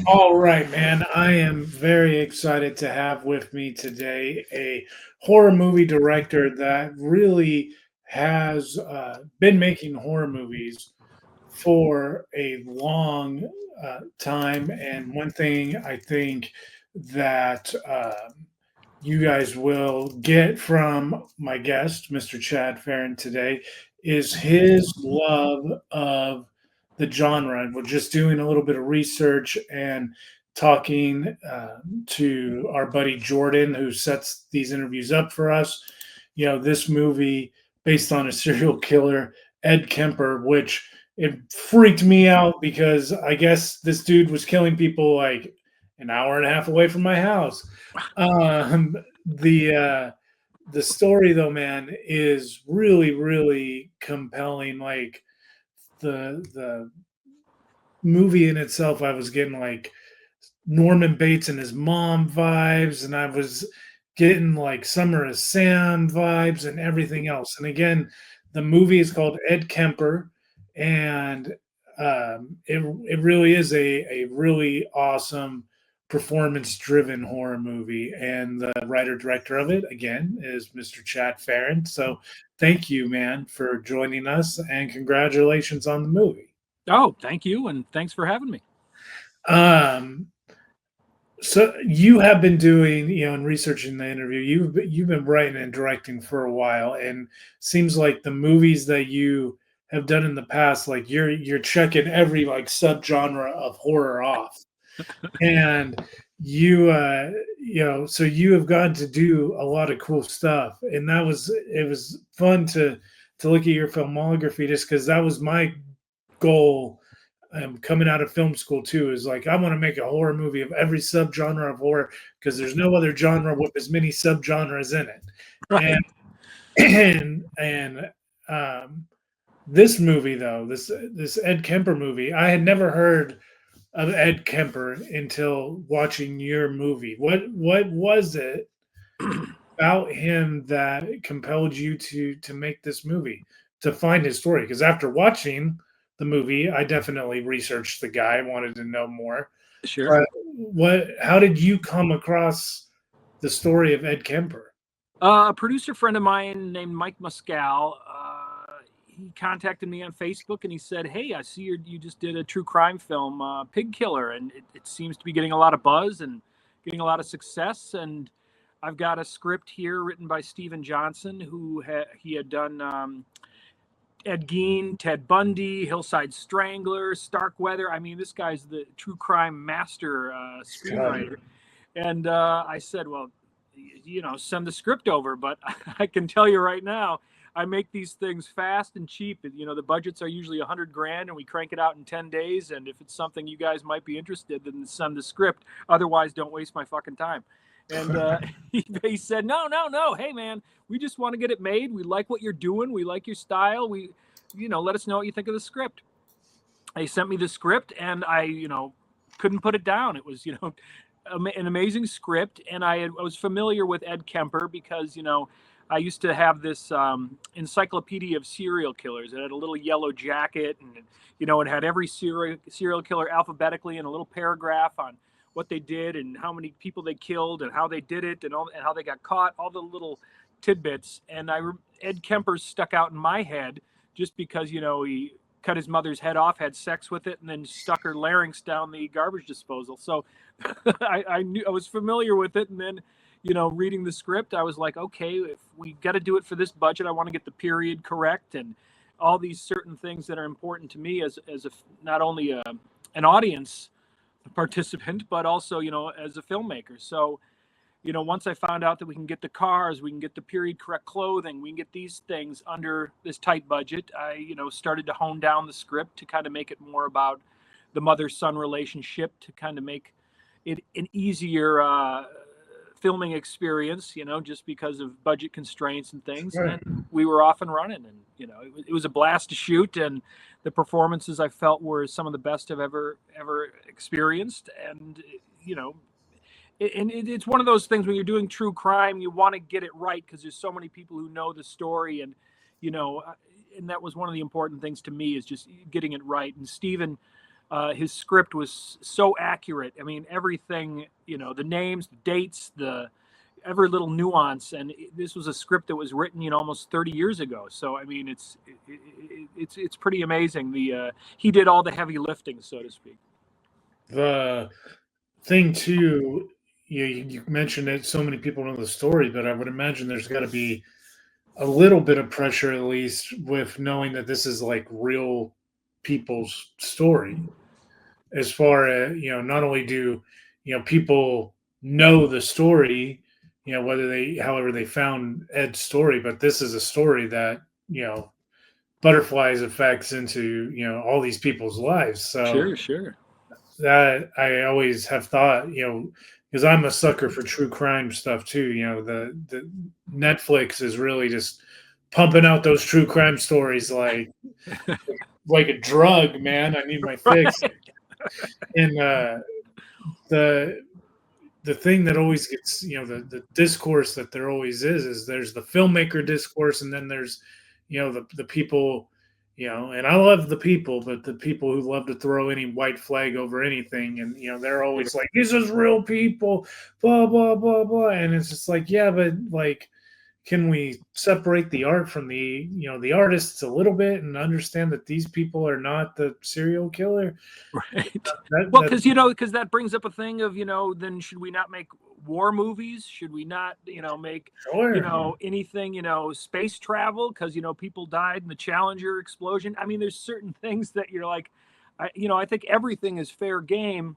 All right, man. I am very excited to have with me today a horror movie director that really has been making horror movies for a long time. And one thing I think that you guys will get from my guest, Mr. Chad Ferrin, today is his love of the genre. And we're just doing a little bit of research and talking to our buddy Jordan, who sets these interviews up for us. You know, this movie based on a serial killer, Ed Kemper, which it freaked me out because I guess this dude was killing people like an hour and a half away from my house. Um, the story though, man, is really really compelling. Like the movie in itself, I was getting like Norman Bates and his mom vibes, and I was getting like Summer of Sam vibes and everything else. And again, the movie is called Ed Kemper, and it really is a really awesome performance driven horror movie. And the writer director of it again is Mr. Chad Ferrin. So thank you, man, for joining us, and congratulations on the movie. Oh, thank you, and thanks for having me. Um, So you have been doing, and researching the interview. You've been writing and directing for a while, and seems like the movies that you have done in the past, like you're checking every like subgenre of horror off, and so you have gotten to do a lot of cool stuff, and it was fun to look at your filmography just because that was my goal coming out of film school too is like I want to make a horror movie of every subgenre of horror because there's no other genre with as many subgenres in it. Right. And um, this movie though, this Ed Kemper movie, I had never heard of Ed Kemper until watching your movie. What was it about him that compelled you to make this movie, to find his story? Because after watching the movie, I definitely researched the guy, wanted to know more. Sure. But how did you come across the story of Ed Kemper? A producer friend of mine named Mike Muscal, he contacted me on Facebook and he said, "Hey, I see you just did a true crime film, Pig Killer, and it seems to be getting a lot of buzz and getting a lot of success. And I've got a script here written by Stephen Johnson, who he had done Ed Gein, Ted Bundy, Hillside Strangler, Starkweather. I mean, this guy's the true crime master screenwriter." And I said, "Well, send the script over." But I can tell you right now, I make these things fast and cheap. The budgets are usually 100 grand, and we crank it out in 10 days. And if it's something you guys might be interested in, then send the script. Otherwise, don't waste my fucking time. And he said, "No, no, no. Hey, man, we just want to get it made. We like what you're doing. We like your style. Let us know what you think of the script." They sent me the script, and I couldn't put it down. It was, an amazing script, and I was familiar with Ed Kemper because I used to have this encyclopedia of serial killers. It had a little yellow jacket, and it had every serial killer alphabetically in a little paragraph on what they did and how many people they killed and how they did it and how they got caught. All the little tidbits, and Ed Kemper stuck out in my head just because he cut his mother's head off, had sex with it, and then stuck her larynx down the garbage disposal. So I knew I was familiar with it, and then reading the script, I was like, okay, if we got to do it for this budget, I want to get the period correct and all these certain things that are important to me as not only an audience participant, but also as a filmmaker. So once I found out that we can get the cars, we can get the period correct clothing, we can get these things under this tight budget, I started to hone down the script to kind of make it more about the mother-son relationship, to kind of make it an easier filming experience, just because of budget constraints and things. And Right. then we were off and running, and it was a blast to shoot, and the performances I felt were some of the best I've ever experienced. And it's one of those things when you're doing true crime, you want to get it right because there's so many people who know the story, and you know, and that was one of the important things to me, is just getting it right. And Stephen his script was so accurate. I mean, everything, the names, the dates, the every little nuance, and this was a script that was written, almost 30 years ago. So I mean, it's pretty amazing. He did all the heavy lifting, so to speak. The thing too, you mentioned it. So many people know the story, but I would imagine there's got to be a little bit of pressure, at least, with knowing that this is like real people's story. As far as not only do people know the story, whether they, however they found Ed's story, but this is a story that butterflies effects into all these people's lives. So Sure, sure. that I always have thought, because I'm a sucker for true crime stuff too. The Netflix is really just pumping out those true crime stories like a drug, man. I need my fix. Right. And the the thing that always gets, the discourse that there always is there's the filmmaker discourse, and then there's the people, and I love the people, but the people who love to throw any white flag over anything, and they're always like, this is real people, blah blah blah blah, and it's just like, yeah, but like, can we separate the art from the artists a little bit and understand that these people are not the serial killer? Right. Well, That because that brings up a thing of, then should we not make war movies? Should we not, make, sure. anything, space travel? Because, people died in the Challenger explosion. I mean, there's certain things that you're like, I think everything is fair game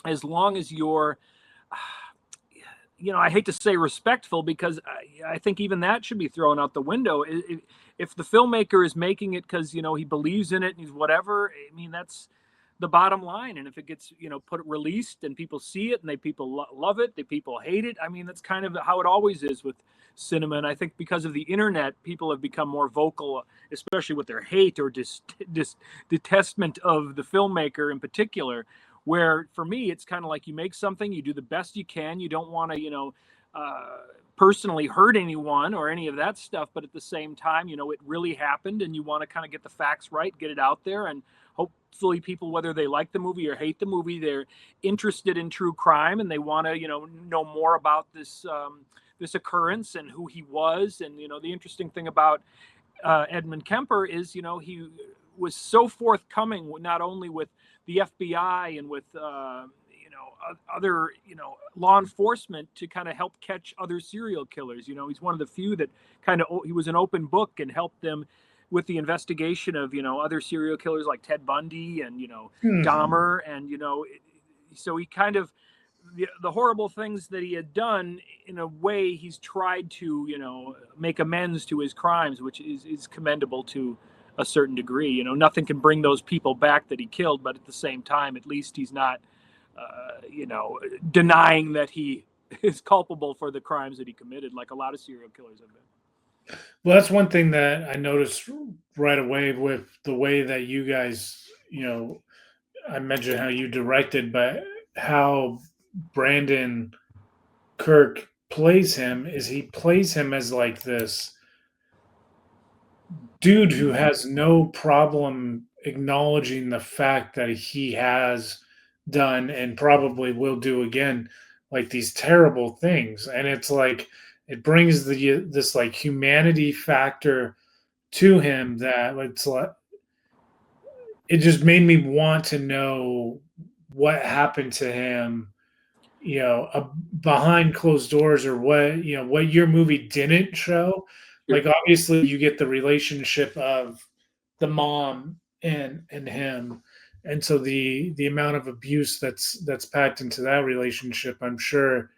as long as you're, I hate to say respectful, because I think even that should be thrown out the window. If the filmmaker is making it because he believes in it and he's whatever, I mean, that's the bottom line. And if it gets released and people see it and people love it, people hate it. I mean, that's kind of how it always is with cinema. And I think because of the internet, people have become more vocal, especially with their hate or detestment of the filmmaker in particular. Where for me, it's kind of like, you make something, you do the best you can. You don't want to, personally hurt anyone or any of that stuff. But at the same time, it really happened, and you want to kind of get the facts right, get it out there. And hopefully people, whether they like the movie or hate the movie, they're interested in true crime, and they want to, know more about this occurrence and who he was. And, the interesting thing about Edmund Kemper is, he was so forthcoming, not only with the FBI and with other law enforcement, to kind of help catch other serial killers. He's one of the few that he was an open book and helped them with the investigation of other serial killers like Ted Bundy and Hmm. Dahmer, and so he kind of, the horrible things that he had done, in a way he's tried to make amends to his crimes, which is commendable to a certain degree. Nothing can bring those people back that he killed, but at the same time, at least he's not denying that he is culpable for the crimes that he committed, like a lot of serial killers have been. Well, that's one thing that I noticed right away with the way that you guys, I mentioned how you directed, but how Brandon Kirk plays him is he plays him as like this dude who has no problem acknowledging the fact that he has done and probably will do again, like these terrible things. And it's like it brings this like humanity factor to him that it's like it just made me want to know what happened to him, behind closed doors, or what your movie didn't show. Sure. Like obviously you get the relationship of the mom and him, and so the amount of abuse that's packed into that relationship, I'm sure,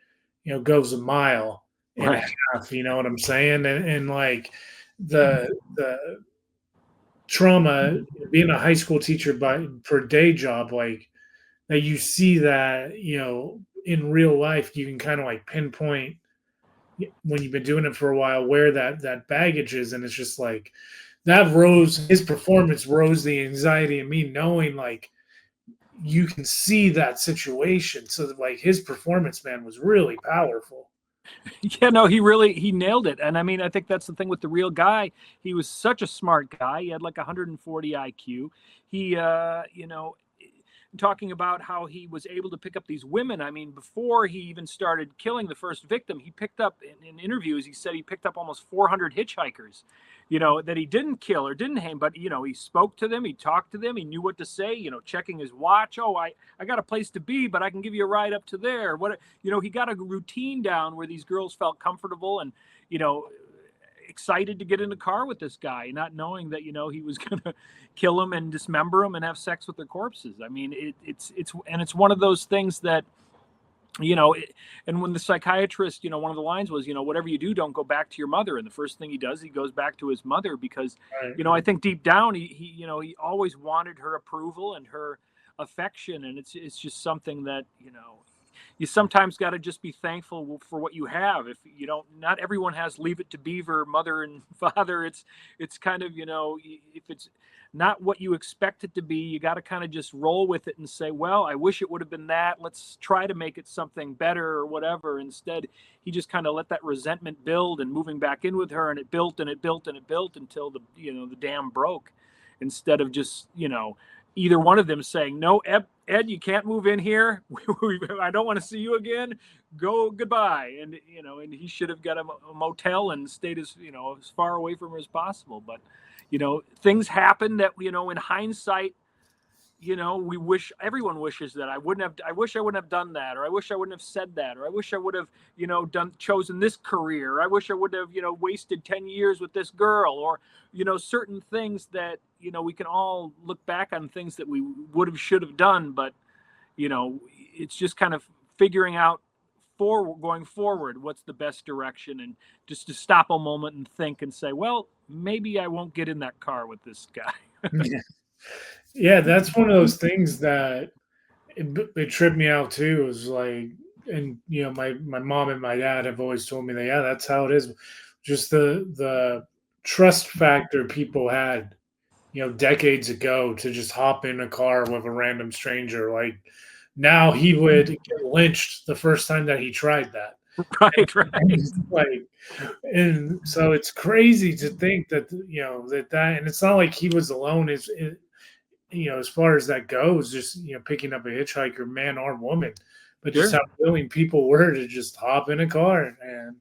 goes a mile and a Right. half. You know what I'm saying? And like the trauma, being a high school teacher by for day job, like that you see that in real life, you can kind of like pinpoint when you've been doing it for a while where that baggage is, and it's just like that rose his performance rose the anxiety in me, knowing like you can see that situation. So that, like, his performance, man, was really powerful. Yeah, no, he nailed it. And I mean, I think that's the thing with the real guy. He was such a smart guy. He had like 140 IQ. He talking about how he was able to pick up these women. I mean, before he even started killing the first victim, he picked up in interviews, he said he picked up almost 400 hitchhikers, that he didn't kill or didn't hang, but, he spoke to them, he talked to them, he knew what to say, checking his watch. Oh, I got a place to be, but I can give you a ride up to there. He got a routine down where these girls felt comfortable and, excited to get in the car with this guy, not knowing that, he was going to kill them and dismember them and have sex with their corpses. I mean, it's one of those things that, and when the psychiatrist, one of the lines was, whatever you do, don't go back to your mother. And the first thing he does, he goes back to his mother because, Right. I think deep down, he always wanted her approval and her affection. And it's just something that, you sometimes got to just be thankful for what you have. If you don't, not everyone has leave it to beaver mother and father. It's kind of, if it's not what you expect it to be, you got to kind of just roll with it and say, well, I wish it would have been that. Let's try to make it something better or whatever. Instead, he just kind of let that resentment build, and moving back in with her, and it built and it built and it built until the dam broke. Instead of just, either one of them saying, no, Ed, you can't move in here. I don't want to see you again. Go, goodbye. And, and he should have got a motel and stayed as far away from her as possible. But, things happen that, in hindsight, everyone wishes that I wish I wouldn't have done that, or I wish I wouldn't have said that, or I wish I would have, chosen this career. I wish I would have, wasted 10 years with this girl, or, certain things that, we can all look back on things that we would have, should have done. But, it's just kind of figuring out going forward, what's the best direction, and just to stop a moment and think and say, well, maybe I won't get in that car with this guy. Yeah. Yeah, that's one of those things that it tripped me out too. It was like, and my mom and my dad have always told me that, yeah, that's how it is. Just the trust factor people had, decades ago, to just hop in a car with a random stranger. Like, now he would get lynched the first time that he tried that. Right, And right. it's like, and so it's crazy to think that, and it's not like he was alone. As far as that goes, just, picking up a hitchhiker, man or woman, but just Sure. how willing people were to just hop in a car. And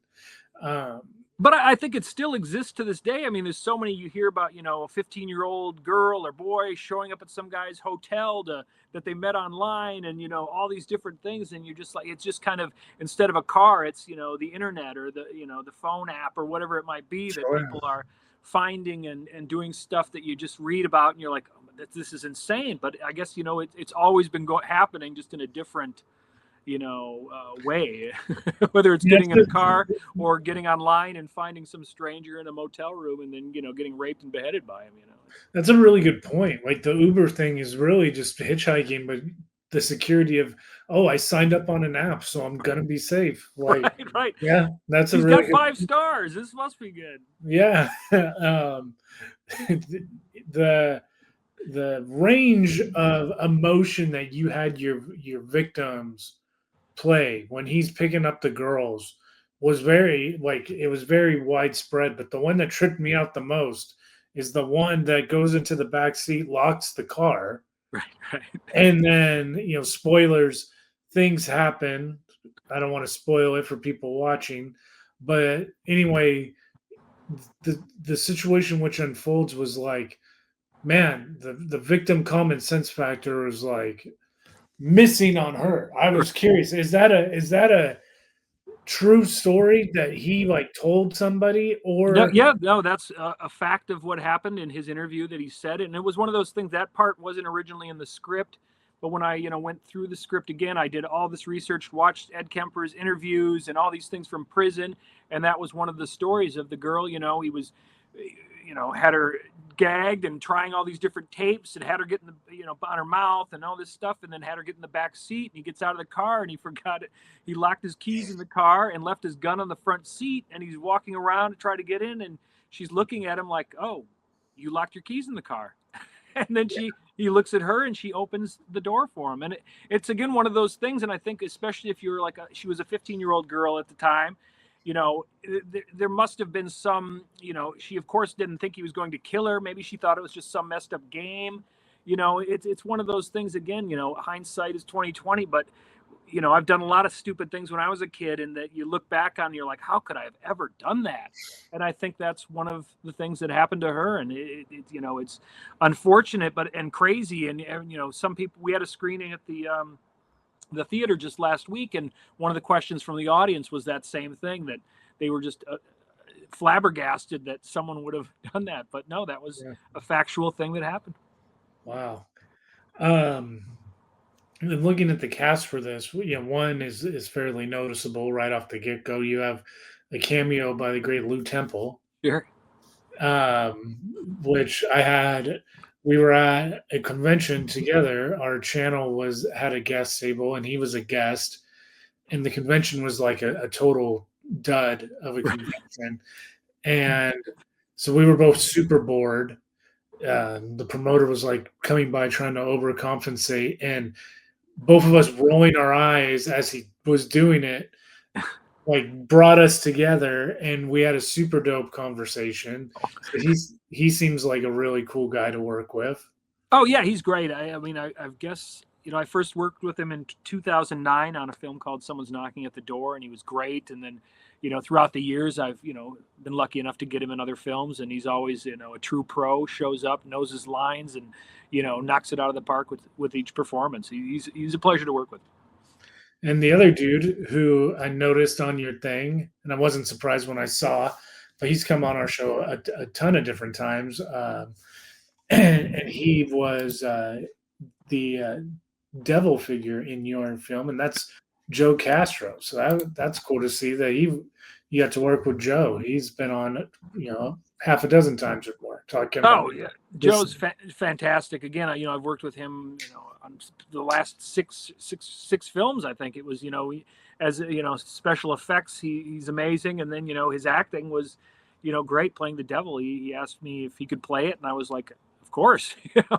um, But I think it still exists to this day. I mean, there's so many you hear about, a 15-year-old girl or boy showing up at some guy's hotel that they met online, and, all these different things. And you're just like, it's just kind of, instead of a car, it's, the internet or the phone app or whatever it might be, that sure. people are finding and doing stuff that you just read about. And you're like, oh, this is insane. But I guess, it's always been happening, just in a different, way, whether it's Yeah, getting in a car or getting online and finding some stranger in a motel room and then, getting raped and beheaded by him, that's a really good point. Like, the Uber thing is really just hitchhiking, but the security of, oh, I signed up on an app, so I'm gonna be safe. Like, right, right. yeah, that's a He's really got good, 5 stars. This must be good. yeah. the the range of emotion that you had your victims play when he's picking up the girls was very, like, it was very widespread. But the one that tripped me out the most is the one that goes into the back seat, locks the car, Right, right. and then, spoilers, things happen. I don't want to spoil it for people watching, but anyway, the situation which unfolds was like, man, the victim common sense factor was like missing on her. I was curious, is that a true story that he, like, told somebody, No, or yeah, no, that's a fact of what happened in his interview that he said. And it was one of those things, that part wasn't originally in the script. But when I, went through the script again, I did all this research, watched Ed Kemper's interviews and all these things from prison. And that was one of the stories of the girl. He was, had her gagged and trying all these different tapes, and had her get in the, on her mouth and all this stuff, and then had her get in the back seat. And he gets out of the car and he forgot it. He locked his keys in the car and left his gun on the front seat. And he's walking around to try to get in, and she's looking at him like, "Oh, you locked your keys in the car." And then he looks at her and she opens the door for him. And it's again one of those things. And I think, especially if you're like, she was a 15-year-old girl at the time, there must have been some, she of course didn't think he was going to kill her. Maybe she thought it was just some messed up game. it's one of those things again. Hindsight is 2020, but I've done a lot of stupid things when I was a kid, and that you look back on, and you're like, how could I have ever done that? And I think that's one of the things that happened to her, and it's unfortunate, and crazy, and some people. We had a screening at the theater just last week, and one of the questions from the audience was that same thing, that they were just flabbergasted that someone would have done that, but no, that was Yeah. a factual thing that happened. Wow. Um, and looking at the cast for this, one is fairly noticeable right off the get go. You have a cameo by the great Lou Temple, Sure. um, which I had. We were at a convention together. Our channel was had a guest table, and he was a guest. And the convention was like a total dud of a convention. And so we were both super bored. The promoter was like coming by trying to overcompensate, and both of us rolling our eyes as he was doing it, like brought us together, and we had a super dope conversation. So he seems like a really cool guy to work with. Oh yeah, he's great. I mean, I guess I first worked with him in 2009 on a film called Someone's Knocking at the Door, and he was great. And then, throughout the years, I've been lucky enough to get him in other films, and he's always a true pro. Shows up, knows his lines, and knocks it out of the park with each performance. He's a pleasure to work with. And the other dude who I noticed on your thing, and I wasn't surprised when I saw, but he's come on our show a ton of different times, and he was the devil figure in your film, and that's Joe Castro. So that's cool to see that you got to work with Joe. He's been on, half a dozen times or more talking about. Oh yeah, Joe's fantastic. Again, I've worked with him, on the last six films. I think it was, as special effects, he's amazing, and then his acting was, great playing the devil. He asked me if he could play it, and I was like, of course,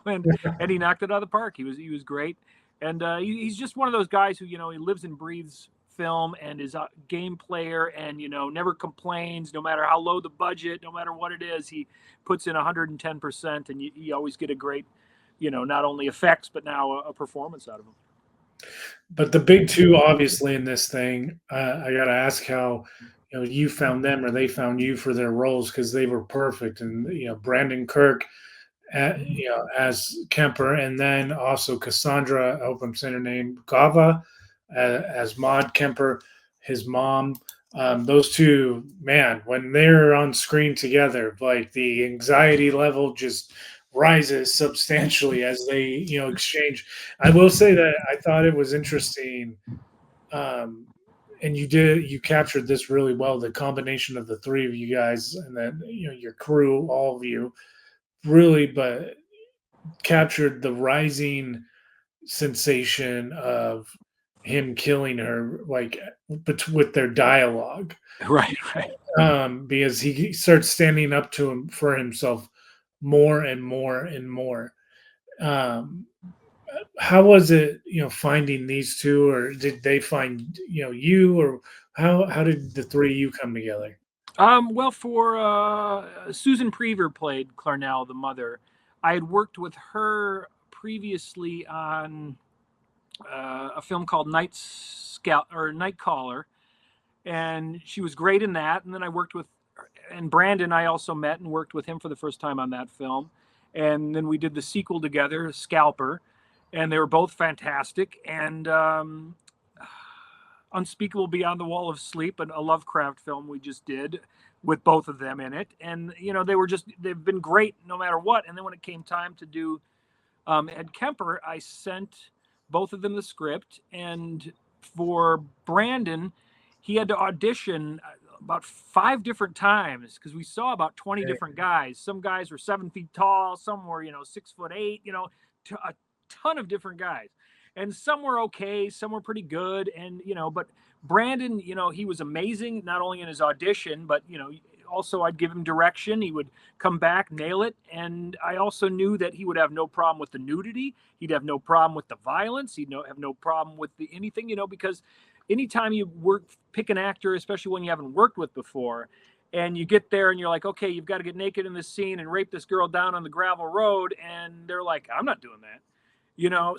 and he knocked it out of the park. He was great, and he's just one of those guys who he lives and breathes film, and is a game player, and never complains, no matter how low the budget, no matter what it is. He puts in 110%, and you always get a great not only effects but now a performance out of him. But the big two, obviously, in this thing, I got to ask how you found them or they found you for their roles, because they were perfect. And Brandon Kirk, as Kemper, and then also Cassandra, I hope I'm saying her name, Gava, as Maud Kemper, his mom. Those two, man, when they're on screen together, like the anxiety level just rises substantially as they, exchange. I will say that I thought it was interesting, and you captured this really well. The combination of the three of you guys, and then your crew, all of you, really, but captured the rising sensation of him killing her, like with their dialogue, Right. because he starts standing up to him for himself more and more and more. How was it, finding these two, or did they find you, or how did the three of you come together? Well, for Susan Prever played Clarnell, the mother. I had worked with her previously on a film called Night Caller, and she was great in that. And then I worked with, and Brandon, I also met and worked with him for the first time on that film. And then we did the sequel together, Scalper, and they were both fantastic. And Unspeakable Beyond the Wall of Sleep, and a Lovecraft film we just did with both of them in it. And they've been great no matter what. And then when it came time to do Ed Kemper, I sent both of them the script. And for Brandon, he had to audition about 5 different times, because we saw about 20 different guys. Some guys were 7 feet tall, some were 6'8", a ton of different guys, and some were okay, some were pretty good. And but Brandon, he was amazing, not only in his audition, but also I'd give him direction, he would come back, nail it. And I also knew that he would have no problem with the nudity, he'd have no problem with the violence, he'd have no problem with anything, because anytime you pick an actor, especially when you haven't worked with before, and you get there and you're like, okay, you've got to get naked in this scene and rape this girl down on the gravel road, and they're like, I'm not doing that.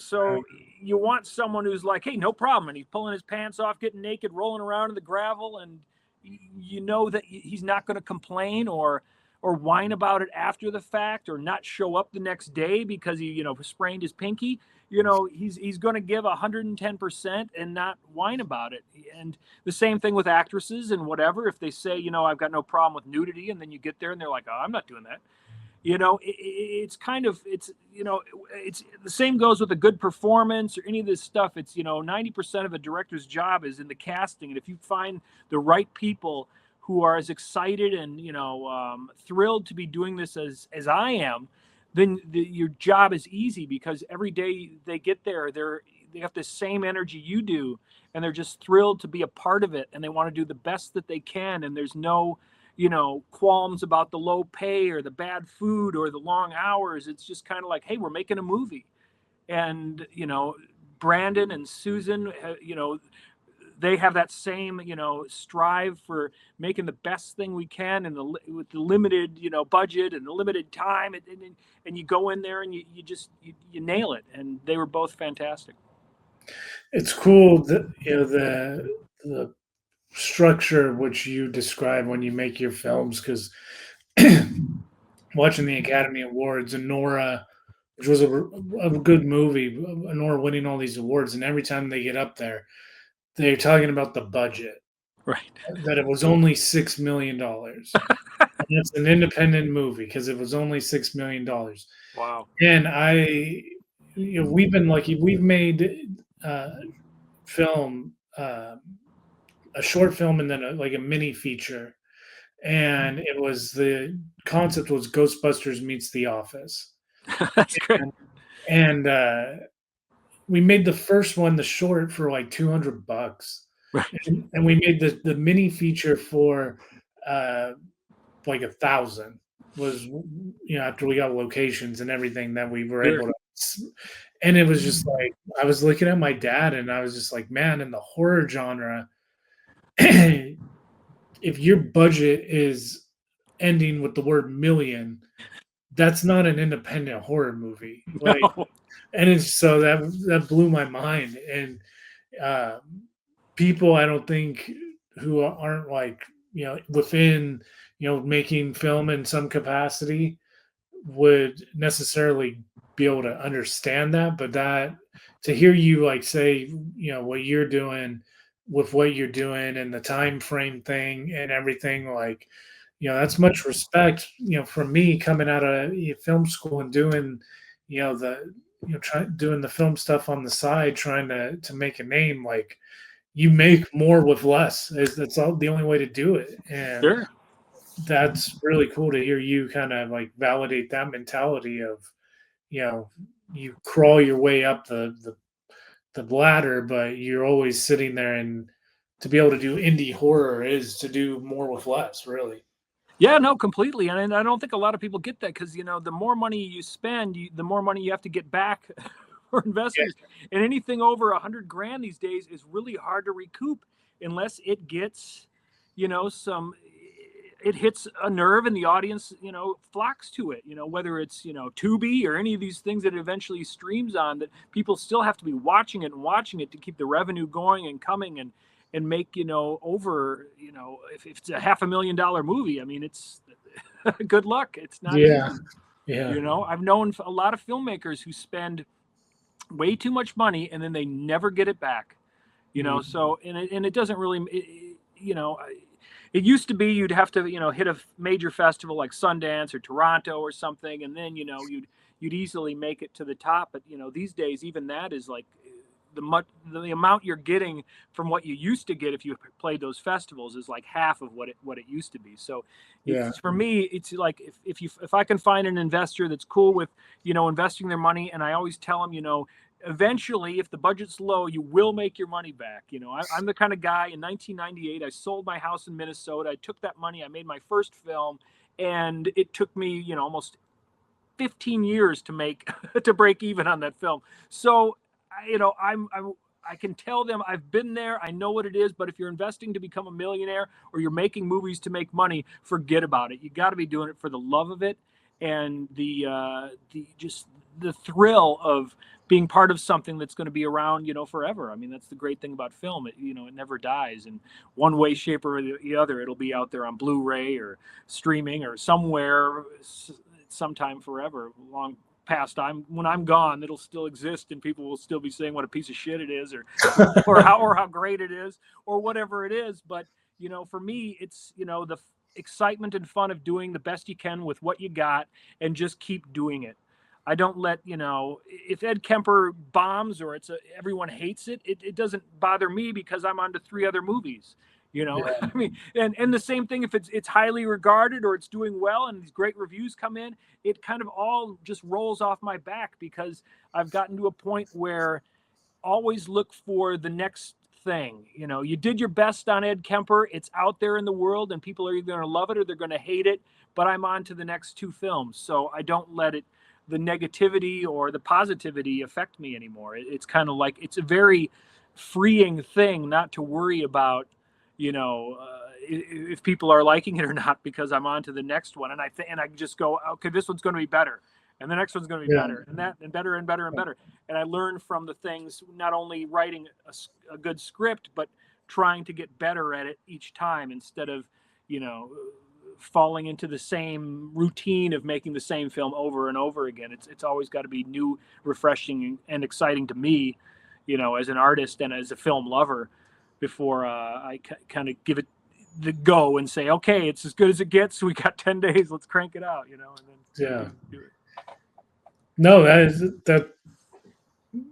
So you want someone who's like, hey, no problem, and he's pulling his pants off, getting naked, rolling around in the gravel, and you know that he's not going to complain or whine about it after the fact, or not show up the next day because he sprained his pinky. He's going to give 110% and not whine about it. And the same thing with actresses and whatever. If they say, I've got no problem with nudity, and then you get there and they're like, oh, I'm not doing that. It's kind of, it's the same goes with a good performance or any of this stuff. It's 90% of a director's job is in the casting, and if you find the right people who are as excited and thrilled to be doing this as I am, then your job is easy, because every day they get there, they have the same energy you do, and they're just thrilled to be a part of it, and they want to do the best that they can, and there's no qualms about the low pay or the bad food or the long hours. It's just kind of like, hey, we're making a movie. And Brandon and Susan, they have that same strive for making the best thing we can, and with the limited budget and the limited time, and you go in there and you nail it. And they were both fantastic. It's cool that the structure which you describe when you make your films, because watching the Academy Awards and Nora, which was a good movie, Nora winning all these awards, and every time they get up there, they're talking about the budget, Right. that it was only $6 million. And it's an independent movie because it was only $6 million. Wow. And we've been lucky. We've made film, a short film, and then like a mini feature. And the concept was Ghostbusters meets The Office. That's great. And we made the first one, the short, for like $200, Right. and we made the mini feature for like 1,000. Was after we got locations and everything, that we were able to. And it was just like, I was looking at my dad, and I was just like, man, in the horror genre, if your budget is ending with the word million, that's not an independent horror movie. Like, No. and it's so that blew my mind. And people, I don't think, who aren't like within making film in some capacity, would necessarily be able to understand that. But that, to hear you like say what you're doing with what you're doing and the time frame thing and everything, like that's much respect from me, coming out of film school and doing doing the film stuff on the side, trying to make a name. Like, you make more with less. That's all, the only way to do it. And Sure. that's really cool to hear you kind of like validate that mentality of you crawl your way up the ladder, but you're always sitting there. And to be able to do indie horror is to do more with less, really. Yeah, no, completely. And I don't think a lot of people get that, because, the more money you spend, the more money you have to get back for investors. Yeah. And anything over $100,000 these days is really hard to recoup, unless it gets, it hits a nerve and the audience, flocks to it, whether it's, Tubi or any of these things that it eventually streams on, that people still have to be watching it to keep the revenue going and coming, and make, over, if it's a $500,000 movie, I mean, it's good luck. It's not easy. Yeah. I've known a lot of filmmakers who spend way too much money and then they never get it back, so, and it doesn't really, it used to be you'd have to, hit a major festival like Sundance or Toronto or something, and then, you'd easily make it to the top. But, these days, even that is like, the amount you're getting from what you used to get if you played those festivals is like half of what it used to be. So for me, it's like, if I can find an investor that's cool with investing their money, and I always tell them, eventually, if the budget's low, you will make your money back. I'm the kind of guy. In 1998, I sold my house in Minnesota. I took that money, I made my first film, and it took me almost 15 years to break even on that film. So I can tell them I've been there, I know what it is. But if you're investing to become a millionaire or you're making movies to make money, forget about it. You got to be doing it for the love of it and the just the thrill of being part of something that's going to be around, forever. I mean, that's the great thing about film. It never dies in one way, shape, or the other. It'll be out there on Blu-ray or streaming or somewhere, sometime forever, long past when I'm gone. It'll still exist, and people will still be saying what a piece of shit it is, or how great it is, or whatever it is. But for me, it's the excitement and fun of doing the best you can with what you got, and just keep doing it. I don't let, if Ed Kemper bombs or everyone hates it, it doesn't bother me because I'm on to 3 other movies. Yeah. I mean, and the same thing if it's highly regarded or it's doing well and these great reviews come in, it kind of all just rolls off my back because I've gotten to a point where always look for the next thing. You did your best on Ed Kemper. It's out there in the world and people are either going to love it or they're going to hate it, but I'm on to the next 2 films. So I don't let the negativity or the positivity affect me anymore. It's kind of like, it's a very freeing thing not to worry about, if people are liking it or not, because I'm on to the next one. And I just go, okay, this one's going to be better. And the next one's going to be better, and better and better and better. And I learn from the things, not only writing a good script, but trying to get better at it each time instead of, falling into the same routine of making the same film over and over again. It's always got to be new, refreshing, and exciting to me, as an artist and as a film lover, before I kind of give it the go and say, okay, it's as good as it gets. We got 10 days. Let's crank it out, and then do it. No, that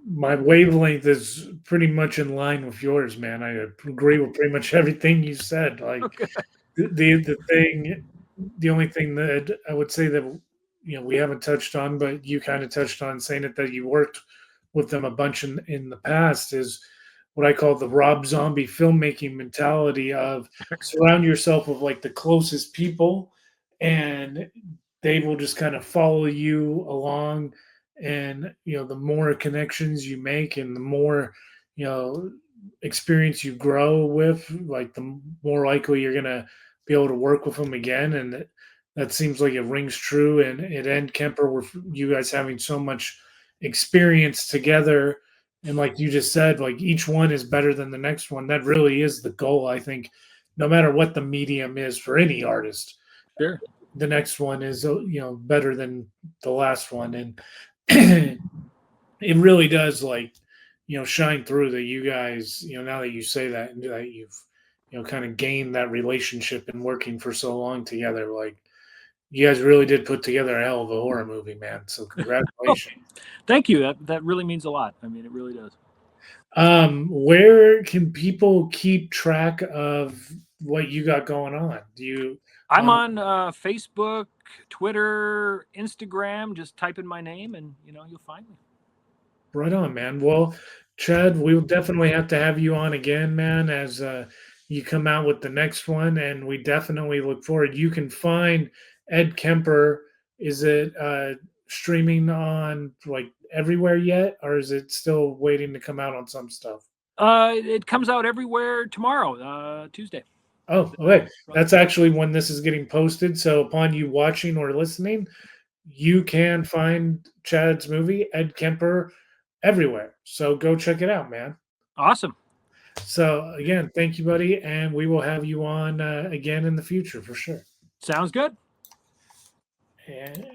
my wavelength is pretty much in line with yours, man. I agree with pretty much everything you said. Like, Okay. the only thing that I would say that we haven't touched on, but you kind of touched on saying it, that you worked with them a bunch in the past, is what I call the Rob Zombie filmmaking mentality of surround yourself with like the closest people, and they will just kind of follow you along. And the more connections you make and the more you know experience you grow with, like the more likely you're gonna be able to work with them again. And that seems like it rings true. And at Ed Kemper, with you guys having so much experience together, and like you just said, like each one is better than the next one. That really is the goal, I think, no matter what the medium is for any artist. Sure. The next one is better than the last one. And it really does, like, shine through that you guys, now that you say that, and that you've kind of gained that relationship and working for so long together, like you guys really did put together a hell of a horror movie, man. So congratulations. Thank you. That really means a lot. I mean, it really does. Where can people keep track of what you got going on? I'm on Facebook, Twitter, Instagram. Just type in my name and you'll find me. Right on, man. Well, Chad, we'll definitely have to have you on again, man, as you come out with the next one, and we definitely look forward. You can find Ed Kemper. Is it streaming on like everywhere yet, or is it still waiting to come out on some stuff? It comes out everywhere tomorrow, Tuesday. Oh, okay. That's actually when this is getting posted. So upon you watching or listening, you can find Chad's movie, Ed Kemper, everywhere. So go check it out, man. Awesome. So again, thank you, buddy, and we will have you on again in the future for sure. Sounds good. And